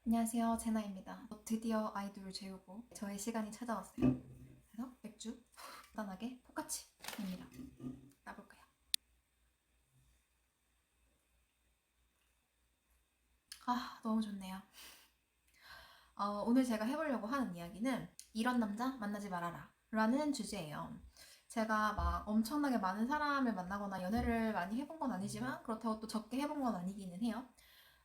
안녕하세요, 제나입니다. 드디어 아이돌을 재우고 저의 시간이 찾아왔어요. 그래서 맥주 간단하게 포카치입니다. 따볼까요? 너무 좋네요. 오늘 제가 해보려고 하는 이야기는 이런 남자 만나지 말아라 라는 주제예요. 제가 막 엄청나게 많은 사람을 만나거나 연애를 많이 해본 건 아니지만 그렇다고 또 적게 해본 건 아니기는 해요.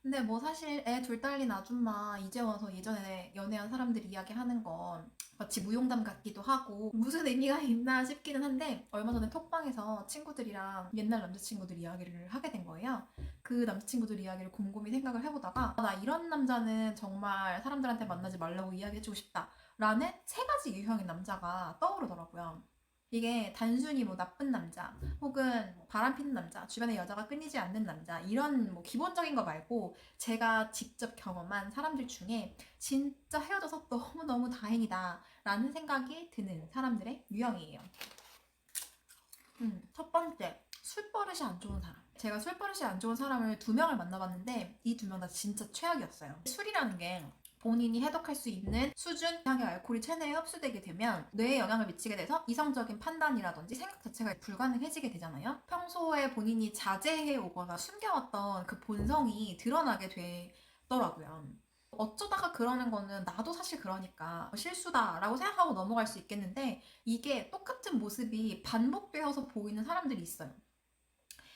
근데 뭐 사실 애 둘 딸린 아줌마 이제 와서 예전에 연애한 사람들 이야기하는 건 마치 무용담 같기도 하고 무슨 의미가 있나 싶기는 한데, 얼마 전에 톡방에서 친구들이랑 옛날 남자친구들 이야기를 하게 된 거예요. 그 남자친구들 이야기를 곰곰이 생각을 해보다가 나 이런 남자는 정말 사람들한테 만나지 말라고 이야기해주고 싶다 라는 세 가지 유형의 남자가 떠오르더라고요. 이게 단순히 뭐 나쁜 남자 혹은 뭐 바람피는 남자, 주변에 여자가 끊이지 않는 남자, 이런 뭐 기본적인 거 말고 제가 직접 경험한 사람들 중에 진짜 헤어져서 너무너무 다행이다 라는 생각이 드는 사람들의 유형이에요. 첫 번째, 술버릇이 안 좋은 사람. 제가 술버릇이 안 좋은 사람을 두 명을 만나봤는데 이 두 명 다 진짜 최악이었어요. 술이라는 게 본인이 해독할 수 있는 수준 이상의 알코올이 체내에 흡수되게 되면 뇌에 영향을 미치게 돼서 이성적인 판단이라든지 생각 자체가 불가능해지게 되잖아요. 평소에 본인이 자제해 오거나 숨겨왔던 그 본성이 드러나게 되더라고요. 어쩌다가 그러는 거는 나도 사실 그러니까 실수다라고 생각하고 넘어갈 수 있겠는데, 이게 똑같은 모습이 반복되어서 보이는 사람들이 있어요.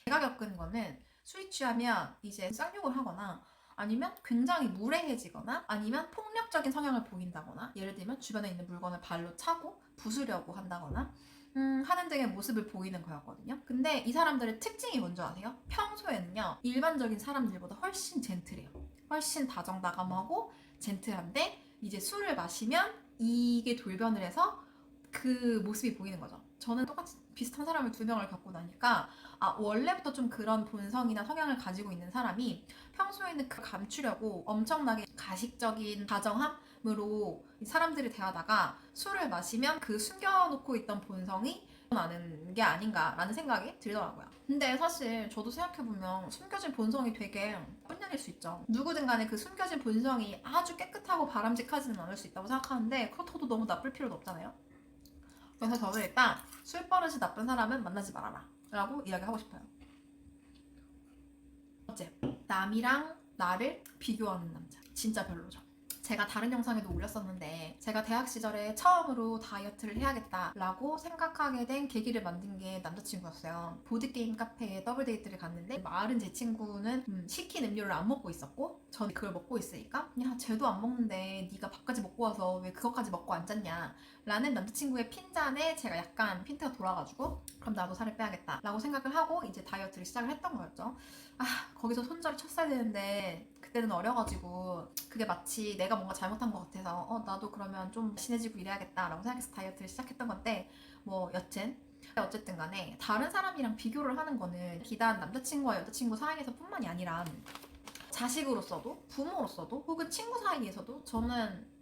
제가 겪은 거는 술이 취하면 이제 쌍욕을 하거나 아니면 굉장히 무례해지거나 아니면 폭력적인 성향을 보인다거나, 예를 들면 주변에 있는 물건을 발로 차고 부수려고 한다거나 하는 등의 모습을 보이는 거였거든요. 근데 이 사람들의 특징이 뭔지 아세요? 평소에는요 일반적인 사람들보다 훨씬 젠틀해요. 훨씬 다정다감하고 젠틀한데 이제 술을 마시면 이게 돌변을 해서 그 모습이 보이는 거죠. 저는 똑같이 비슷한 사람을 두 명을 겪고 나니까 원래부터 좀 그런 본성이나 성향을 가지고 있는 사람이 평소에는 그 감추려고 엄청나게 가식적인 다정함으로 사람들을 대하다가 술을 마시면 그 숨겨놓고 있던 본성이 나는 게 아닌가라는 생각이 들더라고요. 근데 사실 저도 생각해보면 숨겨진 본성이 되게 나쁜 년일 수 있죠. 누구든 간에 그 숨겨진 본성이 아주 깨끗하고 바람직하지는 않을 수 있다고 생각하는데, 그렇다고 너무 나쁠 필요도 없잖아요. 그래서 저는 일단 술버릇이 나쁜 사람은 만나지 말아라 라고 이야기하고 싶어요. 첫째, 남이랑 나를 비교하는 남자. 진짜 별로죠. 제가 다른 영상에도 올렸었는데, 제가 대학 시절에 처음으로 다이어트를 해야겠다라고 생각하게 된 계기를 만든 게 남자친구였어요. 보드게임 카페에 더블데이트를 갔는데 마을은 제 친구는 시킨 음료를 안 먹고 있었고 저는 그걸 먹고 있으니까 야 쟤도 안 먹는데 네가 밥까지 먹고 와서 왜 그것까지 먹고 앉았냐 라는 남자친구의 핀잔에 제가 약간 핀트가 돌아가지고 그럼 나도 살을 빼야겠다 라고 생각을 하고 이제 다이어트를 시작을 했던 거였죠. 거기서 손절을 쳤어야 되는데 그때는 어려가지고 그게 마치 내가 뭔가 잘못한 것 같아서 나도 그러면 좀 친해지고 이래야겠다라고 생각해서 다이어트를 시작했던 건데, 뭐 여튼 어쨌든 간에 다른 사람이랑 비교를 하는 거는 비단 남자친구와 여자친구 사이에서 뿐만이 아니라 자식으로서도 부모로서도 혹은 친구 사이에서도 저는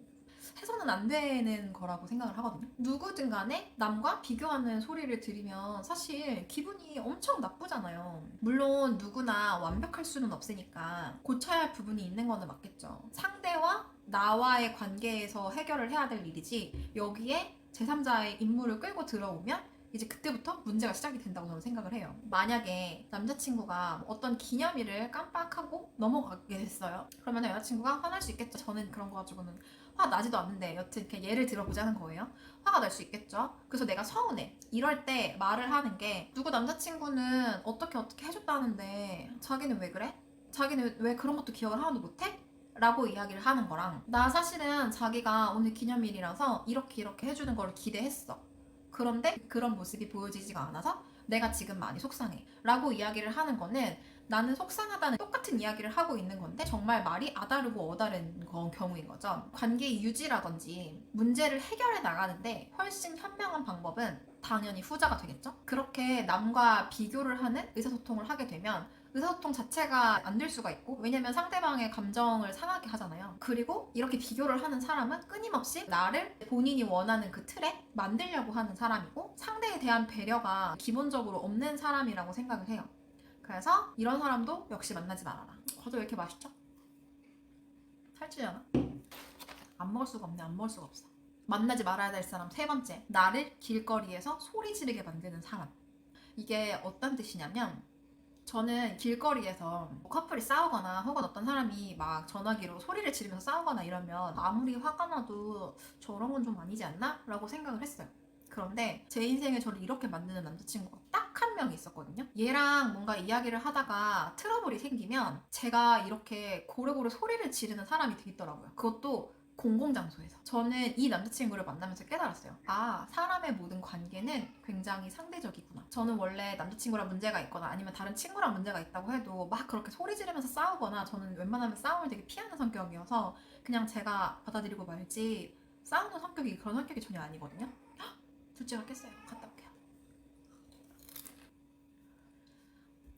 해서는 안 되는 거라고 생각을 하거든요. 누구든 간에 남과 비교하는 소리를 들으면 사실 기분이 엄청 나쁘잖아요. 물론 누구나 완벽할 수는 없으니까 고쳐야 할 부분이 있는 거는 맞겠죠. 상대와 나와의 관계에서 해결을 해야 될 일이지, 여기에 제3자의 인물을 끌고 들어오면 이제 그때부터 문제가 시작이 된다고 저는 생각을 해요. 만약에 남자친구가 어떤 기념일을 깜빡하고 넘어가게 됐어요. 그러면 여자친구가 화날 수 있겠죠. 저는 그런 거 가지고는 화 나지도 않는데 여튼 이렇게 예를 들어보자는 거예요. 화가 날 수 있겠죠. 그래서 내가 서운해. 이럴 때 말을 하는 게, 누구 남자친구는 어떻게 해줬다는데 자기는 왜 그래? 자기는 왜 그런 것도 기억을 하나도 못해? 라고 이야기를 하는 거랑, 나 사실은 자기가 오늘 기념일이라서 이렇게 해주는 걸 기대했어. 그런데 그런 모습이 보여지지가 않아서 내가 지금 많이 속상해 라고 이야기를 하는 거는, 나는 속상하다는 똑같은 이야기를 하고 있는 건데 정말 말이 아다르고 어다른 경우인 거죠. 관계 유지라든지 문제를 해결해 나가는데 훨씬 현명한 방법은 당연히 후자가 되겠죠. 그렇게 남과 비교를 하는 의사소통을 하게 되면 의사소통 자체가 안 될 수가 있고, 왜냐면 상대방의 감정을 상하게 하잖아요. 그리고 이렇게 비교를 하는 사람은 끊임없이 나를 본인이 원하는 그 틀에 만들려고 하는 사람이고, 상대에 대한 배려가 기본적으로 없는 사람이라고 생각을 해요. 그래서 이런 사람도 역시 만나지 말아라. 과자 왜 이렇게 맛있죠? 살찌려나? 안 먹을 수가 없네. 안 먹을 수가 없어. 만나지 말아야 될 사람 세 번째. 나를 길거리에서 소리 지르게 만드는 사람. 이게 어떤 뜻이냐면 저는 길거리에서 커플이 싸우거나 혹은 어떤 사람이 막 전화기로 소리를 지르면서 싸우거나 이러면 아무리 화가 나도 저런 건 좀 아니지 않나? 라고 생각을 했어요. 그런데 제 인생에 저를 이렇게 만드는 남자친구가 딱 한 명 있었거든요. 얘랑 뭔가 이야기를 하다가 트러블이 생기면 제가 이렇게 고래고래 소리를 지르는 사람이 되겠더라고요. 그것도 공공장소에서. 저는 이 남자친구를 만나면서 깨달았어요. 아, 사람의 모든 관계는 굉장히 상대적이구나. 저는 원래 남자친구랑 문제가 있거나 아니면 다른 친구랑 문제가 있다고 해도 막 그렇게 소리 지르면서 싸우거나 저는 웬만하면 싸움을 되게 피하는 성격이어서 그냥 제가 받아들이고 말지 싸우는 성격이 그런 성격이 전혀 아니거든요. 둘째가 깼어요. 갔다 올게요.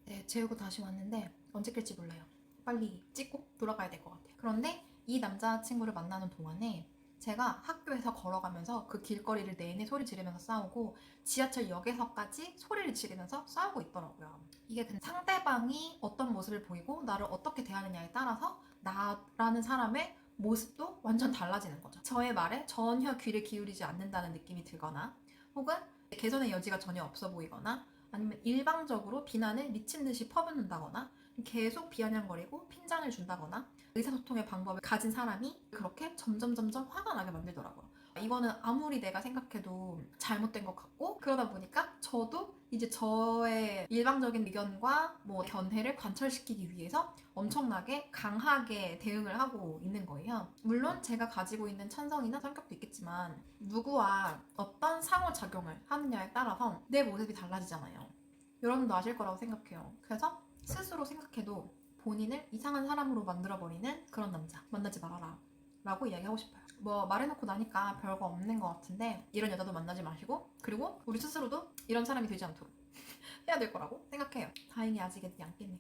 네, 재우고 다시 왔는데 언제 깰지 몰라요. 빨리 찍고 돌아가야 될 것 같아요. 그런데 이 남자친구를 만나는 동안에 제가 학교에서 걸어가면서 그 길거리를 내내 소리 지르면서 싸우고 지하철역에서까지 소리를 지르면서 싸우고 있더라고요. 이게 그냥 상대방이 어떤 모습을 보이고 나를 어떻게 대하느냐에 따라서 나라는 사람의 모습도 완전 달라지는 거죠. 저의 말에 전혀 귀를 기울이지 않는다는 느낌이 들거나 혹은 개선의 여지가 전혀 없어 보이거나 아니면 일방적으로 비난을 미친 듯이 퍼붓는다거나 계속 비아냥거리고 핀잔을 준다거나 의사소통의 방법을 가진 사람이 그렇게 점점 화가 나게 만들더라고요. 이거는 아무리 내가 생각해도 잘못된 것 같고 그러다 보니까 저도 이제 저의 일방적인 의견과 뭐 견해를 관철시키기 위해서 엄청나게 강하게 대응을 하고 있는 거예요. 물론 제가 가지고 있는 천성이나 성격도 있겠지만 누구와 어떤 상호작용을 하느냐에 따라서 내 모습이 달라지잖아요. 여러분도 아실 거라고 생각해요. 그래서 스스로 생각해도 본인을 이상한 사람으로 만들어버리는 그런 남자 만나지 말아라 라고 이야기하고 싶어요. 뭐 말해놓고 나니까 별거 없는 것 같은데 이런 여자도 만나지 마시고 그리고 우리 스스로도 이런 사람이 되지 않도록 해야 될 거라고 생각해요. 다행히 아직 애들이 안 깼네요.